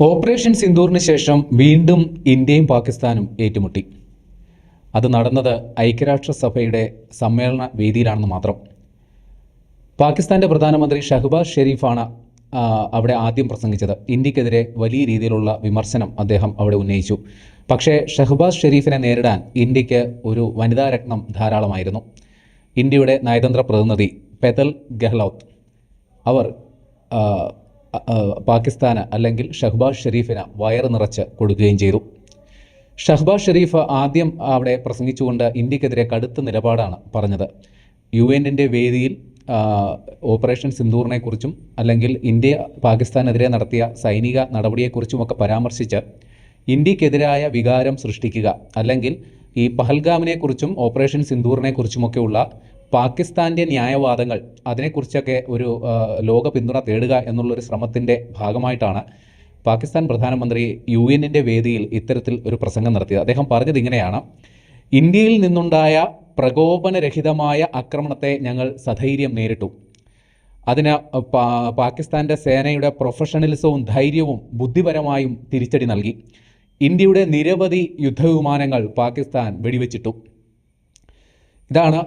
Operation സിന്ദൂറിന് ശേഷം വീണ്ടും ഇന്ത്യയും പാകിസ്ഥാനും ഏറ്റുമുട്ടി. അത് നടന്നത് ഐക്യരാഷ്ട്രസഭയുടെ സമ്മേളന വേദിയിലാണെന്ന് മാത്രം. പാകിസ്ഥാന്റെ പ്രധാനമന്ത്രി ഷഹബാസ് ഷെരീഫാണ് അവിടെ ആദ്യം പ്രസംഗിച്ചത്. ഇന്ത്യക്കെതിരെ വലിയ രീതിയിലുള്ള വിമർശനം അദ്ദേഹം അവിടെ ഉന്നയിച്ചു. പക്ഷേ ഷഹബാസ് ഷെരീഫിനെ നേരിടാൻ ഇന്ത്യക്ക് ഒരു വനിതാ രത്നം ധാരാളമായിരുന്നു. ഇന്ത്യയുടെ നയതന്ത്ര പ്രതിനിധി പെതൽ ഗെഹ്ലോട്ട് അവർ പാകിസ്ഥാന് അല്ലെങ്കിൽ ഷഹബാസ് ഷെരീഫിന് വയറ് നിറച്ച് കൊടുക്കുകയും ചെയ്തു. ഷഹബാസ് ഷെരീഫ് ആദ്യം അവിടെ പ്രസംഗിച്ചുകൊണ്ട് ഇന്ത്യക്കെതിരെ കടുത്ത നിലപാടാണ് പറഞ്ഞത്. UN-ന്റെ വേദിയിൽ ഓപ്പറേഷൻ സിന്ദൂറിനെക്കുറിച്ചും അല്ലെങ്കിൽ ഇന്ത്യ പാകിസ്ഥാനെതിരെ നടത്തിയ സൈനിക നടപടിയെക്കുറിച്ചുമൊക്കെ പരാമർശിച്ച് ഇന്ത്യക്കെതിരായ വികാരം സൃഷ്ടിക്കുക, അല്ലെങ്കിൽ ഈ പഹൽഗാമിനെക്കുറിച്ചും ഓപ്പറേഷൻ സിന്ദൂറിനെക്കുറിച്ചുമൊക്കെയുള്ള പാകിസ്ഥാൻ്റെ ന്യായവാദങ്ങൾ, അതിനെക്കുറിച്ചൊക്കെ ഒരു ലോക പിന്തുണ തേടുക എന്നുള്ളൊരു ശ്രമത്തിൻ്റെ ഭാഗമായിട്ടാണ് പാകിസ്ഥാൻ പ്രധാനമന്ത്രി UN-ന്റെ വേദിയിൽ ഇത്തരത്തിൽ ഒരു പ്രസംഗം നടത്തിയത്. അദ്ദേഹം പറഞ്ഞത് ഇങ്ങനെയാണ്: ഇന്ത്യയിൽ നിന്നുണ്ടായ പ്രകോപനരഹിതമായ ആക്രമണത്തെ ഞങ്ങൾ സധൈര്യം നേരിട്ടു. അതിന് പാകിസ്ഥാൻ്റെ സേനയുടെ പ്രൊഫഷണലിസവും ധൈര്യവും ബുദ്ധിപരമായും തിരിച്ചടി നൽകി. ഇന്ത്യയുടെ നിരവധി യുദ്ധവിമാനങ്ങൾ പാകിസ്ഥാൻ വെടിവെച്ചിട്ടു. ഇതാണ്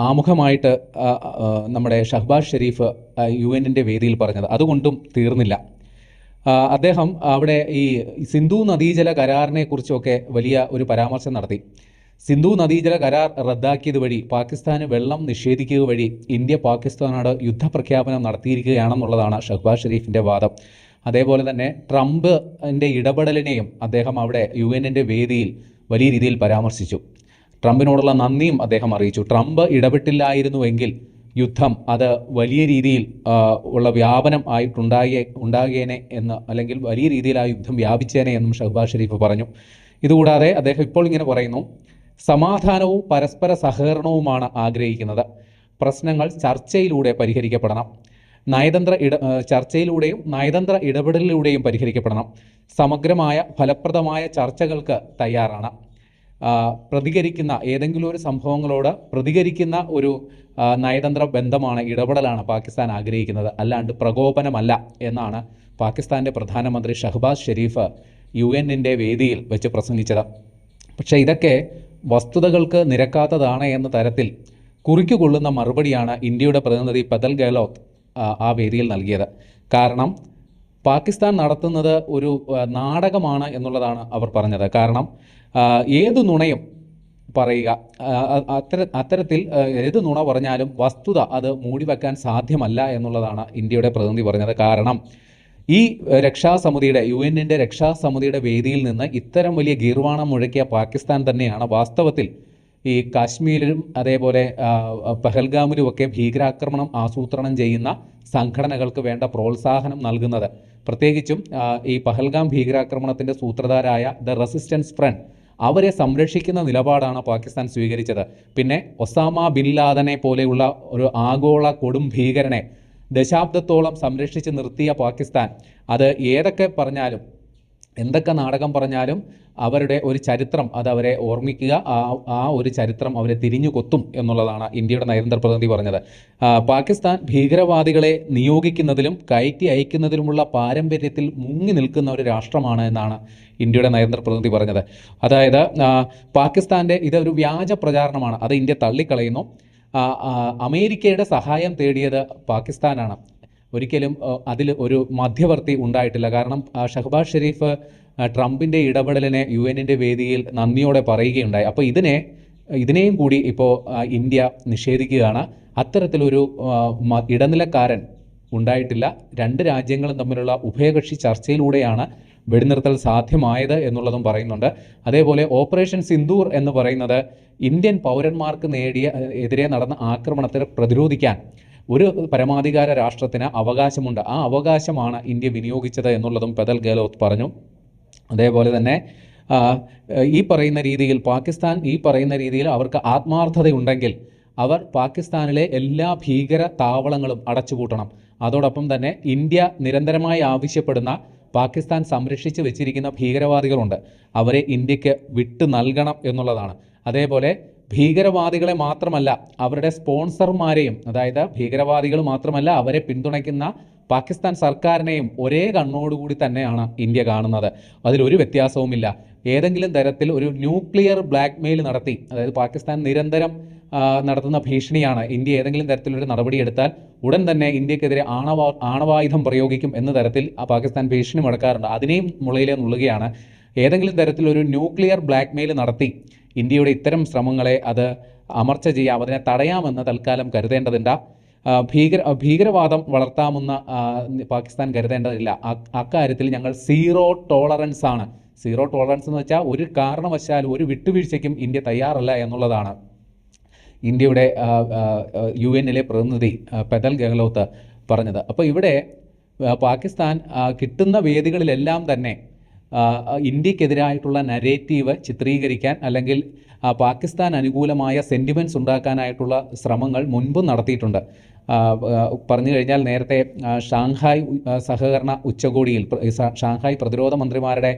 ആമുഖമായിട്ട് നമ്മുടെ ഷഹബാസ് ഷെരീഫ് UN-ന്റെ വേദിയിൽ പറഞ്ഞത്. അതുകൊണ്ടും തീർന്നില്ല. അദ്ദേഹം അവിടെ ഈ സിന്ധു നദീജല കരാറിനെ കുറിച്ചൊക്കെ വലിയ ഒരു പരാമർശം നടത്തി. സിന്ധു നദീജല കരാർ റദ്ദാക്കിയത് വഴി, പാകിസ്ഥാന് വെള്ളം നിഷേധിക്കുക വഴി ഇന്ത്യ പാകിസ്ഥാനോട് യുദ്ധപ്രഖ്യാപനം നടത്തിയിരിക്കുകയാണെന്നുള്ളതാണ് ഷഹബാസ് ഷെരീഫിൻ്റെ വാദം. അതേപോലെ തന്നെ ട്രംപിൻ്റെ ഇടപെടലിനെയും അദ്ദേഹം അവിടെ UN-ന്റെ വേദിയിൽ വലിയ രീതിയിൽ പരാമർശിച്ചു. ട്രംപിനോടുള്ള നന്ദിയും അദ്ദേഹം അറിയിച്ചു. ട്രംപ് ഇടപെട്ടില്ലായിരുന്നുവെങ്കിൽ യുദ്ധം അത് വലിയ രീതിയിൽ ഉള്ള വ്യാപനം ഉണ്ടാകേനെ എന്ന്, അല്ലെങ്കിൽ വലിയ രീതിയിൽ ആ യുദ്ധം വ്യാപിച്ചേനെ എന്നും ഷഹബാസ് ഷെരീഫ് പറഞ്ഞു. ഇതുകൂടാതെ അദ്ദേഹം ഇപ്പോൾ ഇങ്ങനെ പറയുന്നു: സമാധാനവും പരസ്പര സഹകരണവുമാണ് ആഗ്രഹിക്കുന്നത്. പ്രശ്നങ്ങൾ ചർച്ചയിലൂടെ പരിഹരിക്കപ്പെടണം. ചർച്ചയിലൂടെയും നയതന്ത്ര ഇടപെടലിലൂടെയും പരിഹരിക്കപ്പെടണം. സമഗ്രമായ ഫലപ്രദമായ ചർച്ചകൾക്ക് തയ്യാറാണ്. പ്രതികരിക്കുന്ന ഏതെങ്കിലും ഒരു സംഭവങ്ങളോട് പ്രതികരിക്കുന്ന ഒരു നയതന്ത്ര ബന്ധമാണ്, ഇടപെടലാണ് പാകിസ്ഥാൻ ആഗ്രഹിക്കുന്നത്, അല്ലാണ്ട് പ്രകോപനമല്ല എന്നാണ് പാകിസ്ഥാൻ്റെ പ്രധാനമന്ത്രി ഷഹബാസ് ഷെരീഫ് UN-ന്റെ വേദിയിൽ വെച്ച് പ്രസംഗിച്ചത്. പക്ഷേ ഇതൊക്കെ വസ്തുതകൾക്ക് നിരക്കാത്തതാണ് എന്ന തരത്തിൽ കുറിക്കുകൊള്ളുന്ന മറുപടിയാണ് ഇന്ത്യയുടെ പ്രതിനിധി പെതൽ ഗെഹ്ലോട്ട് ആ വേദിയിൽ നൽകിയത്. കാരണം പാകിസ്ഥാൻ നടത്തുന്നത് ഒരു നാടകമാണ് എന്നുള്ളതാണ് അവർ പറഞ്ഞത്. കാരണം ഏത് നുണയും പറയുക, അത്തരത്തിൽ ഏത് നുണ പറഞ്ഞാലും വസ്തുത അത് മൂടിവെക്കാൻ സാധ്യമല്ല എന്നുള്ളതാണ് ഇന്ത്യയുടെ പ്രതിനിധി പറഞ്ഞത്. കാരണം ഈ രക്ഷാസമിതിയുടെ, UN-ന്റെ രക്ഷാസമിതിയുടെ വേദിയിൽ നിന്ന് ഇത്തരം വലിയ ഗീർവാണം മുഴക്കിയ പാകിസ്ഥാൻ തന്നെയാണ് വാസ്തവത്തിൽ ഈ കാശ്മീരിലും അതേപോലെ പഹൽഗാമിലുമൊക്കെ ഭീകരാക്രമണം ആസൂത്രണം ചെയ്യുന്ന സംഘടനകൾക്ക് വേണ്ട പ്രോത്സാഹനം നൽകുന്നത്. പ്രത്യേകിച്ചും ഈ പഹൽഗാം ഭീകരാക്രമണത്തിൻ്റെ സൂത്രധാരായ ദ റെസിസ്റ്റൻസ് ഫ്രണ്ട്, അവരെ സംരക്ഷിക്കുന്ന നിലപാടാണ് പാകിസ്ഥാൻ സ്വീകരിച്ചത്. പിന്നെ ഒസാമ ബിൻ ലാദനെ പോലെയുള്ള ഒരു ആഗോള കൊടും ഭീകരനെ ദശാബ്ദത്തോളം സംരക്ഷിച്ച് നിർത്തിയ പാകിസ്ഥാൻ, അത് ഏതൊക്കെ പറഞ്ഞാലും എന്തൊക്കെ നാടകം പറഞ്ഞാലും അവരുടെ ഒരു ചരിത്രം അത് അവരെ ഓർമ്മിക്കുക, ആ ഒരു ചരിത്രം അവരെ തിരിഞ്ഞു കൊത്തും എന്നുള്ളതാണ് ഇന്ത്യയുടെ നയതന്ത്ര പ്രതിനിധി പറഞ്ഞത്. പാകിസ്ഥാൻ ഭീകരവാദികളെ നിയോഗിക്കുന്നതിലും കയറ്റി അയക്കുന്നതിലുമുള്ള പാരമ്പര്യത്തിൽ മുങ്ങി നിൽക്കുന്ന ഒരു രാഷ്ട്രമാണ് എന്നാണ് ഇന്ത്യയുടെ നയതന്ത്ര പ്രതിനിധി പറഞ്ഞത്. അതായത് പാകിസ്ഥാൻ്റെ ഇതൊരു വ്യാജ പ്രചാരണമാണ്, അത് ഇന്ത്യ തള്ളിക്കളയുന്നു. അമേരിക്കയുടെ സഹായം തേടിയത് പാകിസ്ഥാനാണ്. ഒരിക്കലും അതിൽ ഒരു മധ്യവർത്തി ഉണ്ടായിട്ടില്ല. കാരണം ഷഹബാസ് ഷെരീഫ് ട്രംപിൻ്റെ ഇടപെടലിനെ UN-ന്റെ വേദിയിൽ നന്ദിയോടെ പറയുകയുണ്ടായി. അപ്പോൾ ഇതിനെയും കൂടി ഇപ്പോൾ ഇന്ത്യ നിഷേധിക്കുകയാണ്. അത്തരത്തിലൊരു ഇടനിലക്കാരൻ ഉണ്ടായിട്ടില്ല. രണ്ട് രാജ്യങ്ങളും തമ്മിലുള്ള ഉഭയകക്ഷി ചർച്ചയിലൂടെയാണ് വെടിനിർത്തൽ സാധ്യമായത് എന്നുള്ളതും പറയുന്നുണ്ട്. അതേപോലെ ഓപ്പറേഷൻ സിന്ദൂർ എന്ന് പറയുന്നത് ഇന്ത്യൻ പൗരന്മാർക്ക് എതിരെ നടന്ന ആക്രമണത്തെ പ്രതിരോധിക്കാൻ ഒരു പരമാധികാര രാഷ്ട്രത്തിന് അവകാശമുണ്ട്. ആ അവകാശമാണ് ഇന്ത്യ വിനിയോഗിച്ചത് എന്നുള്ളതും പെതൽ ഗെഹ്ലോട്ട് പറഞ്ഞു. അതേപോലെ തന്നെ ഈ പറയുന്ന രീതിയിൽ അവർക്ക് ആത്മാർത്ഥതയുണ്ടെങ്കിൽ അവർ പാകിസ്ഥാനിലെ എല്ലാ ഭീകര താവളങ്ങളും അടച്ചുപൂട്ടണം. അതോടൊപ്പം തന്നെ ഇന്ത്യ നിരന്തരമായി ആവശ്യപ്പെടുന്ന പാകിസ്ഥാൻ സംരക്ഷിച്ച് വെച്ചിരിക്കുന്ന ഭീകരവാദികളുണ്ട്, അവരെ ഇന്ത്യക്ക് വിട്ടു നൽകണം എന്നുള്ളതാണ്. അതേപോലെ ഭീകരവാദികളെ മാത്രമല്ല അവരുടെ സ്പോൺസർമാരെയും, അതായത് ഭീകരവാദികൾ മാത്രമല്ല അവരെ പിന്തുണയ്ക്കുന്ന പാകിസ്ഥാൻ സർക്കാരിനെയും ഒരേ കണ്ണോടുകൂടി തന്നെയാണ് ഇന്ത്യ കാണുന്നത്. അതിലൊരു വ്യത്യാസവുമില്ല. ഏതെങ്കിലും തരത്തിൽ ഒരു ന്യൂക്ലിയർ ബ്ലാക്ക്മെയിൽ നടത്തി, അതായത് പാകിസ്ഥാൻ നിരന്തരം നടത്തുന്ന ഭീഷണിയാണ്, ഇന്ത്യ ഏതെങ്കിലും തരത്തിലൊരു നടപടിയെടുത്താൽ ഉടൻ തന്നെ ഇന്ത്യക്കെതിരെ ആണവായുധം പ്രയോഗിക്കും എന്ന തരത്തിൽ പാകിസ്ഥാൻ ഭീഷണി മുഴക്കാറുണ്ട്. അതിനെയും മുളയിലെ നുള്ളുകയാണ്. ഏതെങ്കിലും തരത്തിലൊരു ന്യൂക്ലിയർ ബ്ലാക്ക്മെയിൽ നടത്തി ഇന്ത്യയുടെ ഇത്തരം ശ്രമങ്ങളെ അത് അമർച്ച ചെയ്യാം, അതിനെ തടയാമെന്ന് തൽക്കാലം കരുതേണ്ടതില്ല. ഭീകരവാദം വളർത്താമെന്ന പാകിസ്ഥാൻ കരുതേണ്ടതില്ല. അക്കാര്യത്തിൽ ഞങ്ങൾ സീറോ ടോളറൻസ് ആണ്. സീറോ ടോളറൻസ് എന്ന് വെച്ചാൽ ഒരു കാരണവശാലും ഒരു വിട്ടുവീഴ്ചയ്ക്കും ഇന്ത്യ തയ്യാറല്ല എന്നുള്ളതാണ് ഇന്ത്യയുടെ UN-ലെ പ്രതിനിധി പെതൽ ഗെഹ്ലോത്ത് പറഞ്ഞത്. അപ്പോൾ ഇവിടെ പാകിസ്ഥാൻ കിട്ടുന്ന വേദികളിലെല്ലാം തന്നെ ഇന്ത്യക്കെതിരായിട്ടുള്ള നരേറ്റീവ് ചിത്രീകരിക്കാൻ അല്ലെങ്കിൽ പാകിസ്ഥാൻ അനുകൂലമായ സെൻറ്റിമെൻറ്റ്സ് ഉണ്ടാക്കാനായിട്ടുള്ള ശ്രമങ്ങൾ മുൻപും നടത്തിയിട്ടുണ്ട്. പറഞ്ഞു കഴിഞ്ഞാൽ നേരത്തെ ഷാങ്ഹായ് സഹകരണ ഉച്ചകോടിയിൽ ഷാങ്ഹായ് പ്രതിരോധ മന്ത്രിമാരുടെ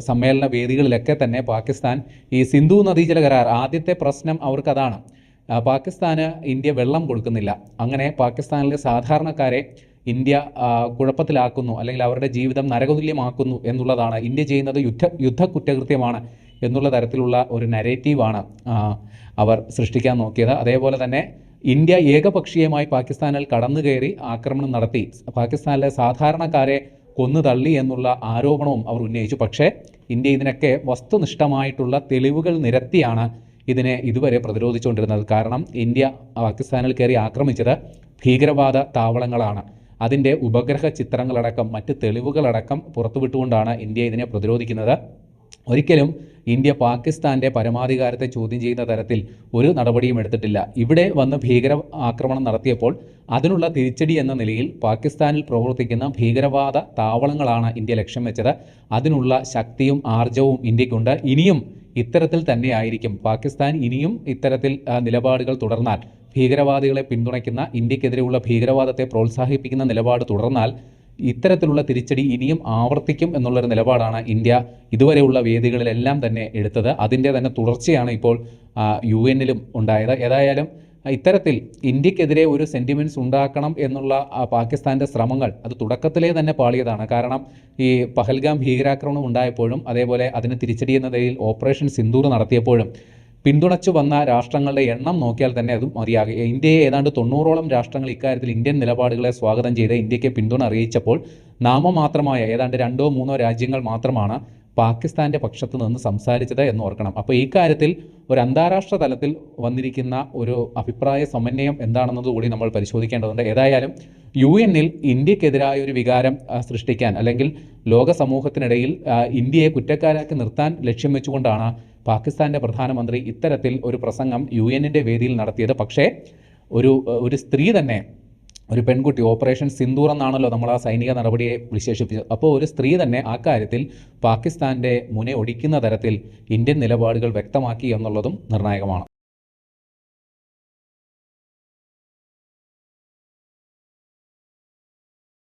സമ്മേളന വേദികളിലൊക്കെ തന്നെ പാകിസ്ഥാൻ ഈ സിന്ധു നദീജല കരാർ, ആദ്യത്തെ പ്രശ്നം അവർക്കതാണ്. പാകിസ്ഥാന് ഇന്ത്യ വെള്ളം കൊടുക്കുന്നില്ല. അങ്ങനെ പാകിസ്ഥാനിലെ സാധാരണക്കാരെ ഇന്ത്യ കുഴപ്പത്തിലാക്കുന്നു, അല്ലെങ്കിൽ അവരുടെ ജീവിതം നരകതുല്യമാക്കുന്നു എന്നുള്ളതാണ്. ഇന്ത്യ ചെയ്യുന്നത് യുദ്ധ കുറ്റകൃത്യമാണ് എന്നുള്ള തരത്തിലുള്ള ഒരു നരേറ്റീവാണ് അവർ സൃഷ്ടിക്കാൻ നോക്കിയത്. അതേപോലെ തന്നെ ഇന്ത്യ ഏകപക്ഷീയമായി പാകിസ്ഥാനിൽ കടന്നു കയറി ആക്രമണം നടത്തി പാകിസ്ഥാനിലെ സാധാരണക്കാരെ കൊന്നു തള്ളി എന്നുള്ള ആരോപണവും അവർ ഉന്നയിച്ചു. പക്ഷേ ഇന്ത്യ ഇതിനൊക്കെ വസ്തുനിഷ്ഠമായിട്ടുള്ള തെളിവുകൾ നിരത്തിയാണ് ഇതിനെ ഇതുവരെ പ്രതിരോധിച്ചുകൊണ്ടിരുന്നത്. കാരണം ഇന്ത്യ പാകിസ്ഥാനിൽ കയറി ആക്രമിച്ചത് ഭീകരവാദ താവളങ്ങളാണ്. അതിൻ്റെ ഉപഗ്രഹ ചിത്രങ്ങളടക്കം മറ്റ് തെളിവുകളടക്കം പുറത്തുവിട്ടുകൊണ്ടാണ് ഇന്ത്യ ഇതിനെ പ്രതിരോധിക്കുന്നത്. ഒരിക്കലും ഇന്ത്യ പാകിസ്ഥാൻ്റെ പരമാധികാരത്തെ ചോദ്യം ചെയ്യുന്ന തരത്തിൽ ഒരു നടപടിയും എടുത്തിട്ടില്ല. ഇവിടെ വന്ന് ഭീകര ആക്രമണം നടത്തിയപ്പോൾ അതിനുള്ള തിരിച്ചടി എന്ന നിലയിൽ പാകിസ്ഥാനിൽ പ്രവർത്തിക്കുന്ന ഭീകരവാദ താവളങ്ങളാണ് ഇന്ത്യ ലക്ഷ്യം വെച്ചത്. അതിനുള്ള ശക്തിയും ആർജവും ഇന്ത്യക്കുണ്ട്. ഇനിയും ഇത്തരത്തിൽ തന്നെയായിരിക്കും പാകിസ്ഥാൻ. ഇനിയും ഇത്തരത്തിൽ നിലപാടുകൾ തുടർന്നാൽ, ഭീകരവാദികളെ പിന്തുണയ്ക്കുന്ന, ഇന്ത്യക്കെതിരെയുള്ള ഭീകരവാദത്തെ പ്രോത്സാഹിപ്പിക്കുന്ന നിലപാട് തുടർന്നാൽ ഇത്തരത്തിലുള്ള തിരിച്ചടി ഇനിയും ആവർത്തിക്കും എന്നുള്ളൊരു നിലപാടാണ് ഇന്ത്യ ഇതുവരെയുള്ള വേദികളിലെല്ലാം തന്നെ എടുത്തത്. അതിൻ്റെ തന്നെ തുടർച്ചയാണ് ഇപ്പോൾ UN-ലും ഉണ്ടായത്. ഏതായാലും ഇത്തരത്തിൽ ഇന്ത്യക്കെതിരെ ഒരു സെൻറ്റിമെൻറ്റ്സ് ഉണ്ടാക്കണം എന്നുള്ള പാകിസ്ഥാൻ്റെ ശ്രമങ്ങൾ അത് തുടക്കത്തിലേ തന്നെ പാളിയതാണ്. കാരണം ഈ പഹൽഗാം ഭീകരാക്രമണം ഉണ്ടായപ്പോഴും അതേപോലെ അതിന് തിരിച്ചടി എന്ന നിലയിൽ ഓപ്പറേഷൻ സിന്ദൂർ നടത്തിയപ്പോഴും പിന്തുണച്ചു വന്ന രാഷ്ട്രങ്ങളുടെ എണ്ണം നോക്കിയാൽ തന്നെ അത് മതിയാകും. ഇന്ത്യയെ ഏതാണ്ട് 90ഓളം രാഷ്ട്രങ്ങൾ ഇക്കാര്യത്തിൽ ഇന്ത്യൻ നിലപാടുകളെ സ്വാഗതം ചെയ്ത് ഇന്ത്യക്ക് പിന്തുണ അറിയിച്ചപ്പോൾ നാമമാത്രമായ ഏതാണ്ട് 2-3 രാജ്യങ്ങൾ മാത്രമാണ് പാകിസ്ഥാൻ്റെ പക്ഷത്ത് നിന്ന് സംസാരിച്ചത് എന്ന് ഓർക്കണം. അപ്പോൾ ഈ കാര്യത്തിൽ ഒരു അന്താരാഷ്ട്ര തലത്തിൽ വന്നിരിക്കുന്ന ഒരു അഭിപ്രായ സമന്വയം എന്താണെന്നതുകൂടി നമ്മൾ പരിശോധിക്കേണ്ടതുണ്ട്. ഏതായാലും UN-ൽ ഇന്ത്യക്കെതിരായ ഒരു വികാരം സൃഷ്ടിക്കാൻ, അല്ലെങ്കിൽ ലോക സമൂഹത്തിനിടയിൽ ഇന്ത്യയെ കുറ്റക്കാരാക്കി നിർത്താൻ ലക്ഷ്യം വെച്ചുകൊണ്ടാണ് പാകിസ്ഥാൻ്റെ പ്രധാനമന്ത്രി ഇത്തരത്തിൽ ഒരു പ്രസംഗം UN-ൻ്റെ വേദിയിൽ നടത്തിയത്. പക്ഷേ ഒരു സ്ത്രീ തന്നെ, ഒരു പെൺകുട്ടി, ഓപ്പറേഷൻ സിന്ദൂർ എന്നാണല്ലോ നമ്മൾ ആ സൈനിക നടപടിയെ വിശേഷിപ്പിച്ചത്. അപ്പോൾ ഒരു സ്ത്രീ തന്നെ ആ കാര്യത്തിൽ പാകിസ്ഥാൻ്റെ മുനെ ഒടിക്കുന്ന തരത്തിൽ ഇന്ത്യൻ നിലപാടുകൾ വ്യക്തമാക്കി എന്നുള്ളതും നിർണായകമാണ്.